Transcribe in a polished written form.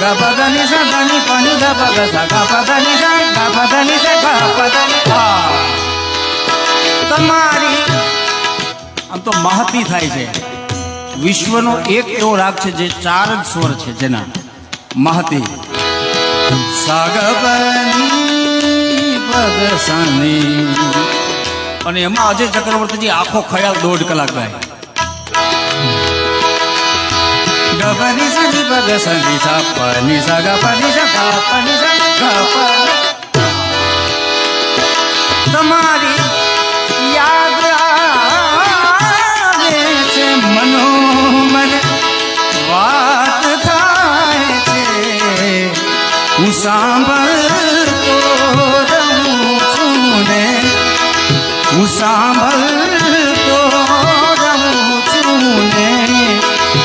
ga pa da ni sa da ni pa ni da pa ga sa ga pa da ni sa ga pa da ni sa ga pa da ni તમારી આમ તો મહતી થાય છે. વિશ્વનો એક એવો રાગ છે જે 4 જ સ્વર છે જેના મહતી સાગપની પગસની અને એમાં અજય ચક્રવર્તીજી આખો ખયાલ 1.5 કલાક ગાય. ગપની સની પગસની સાપની સાગપની સાપની સાગપ તમારી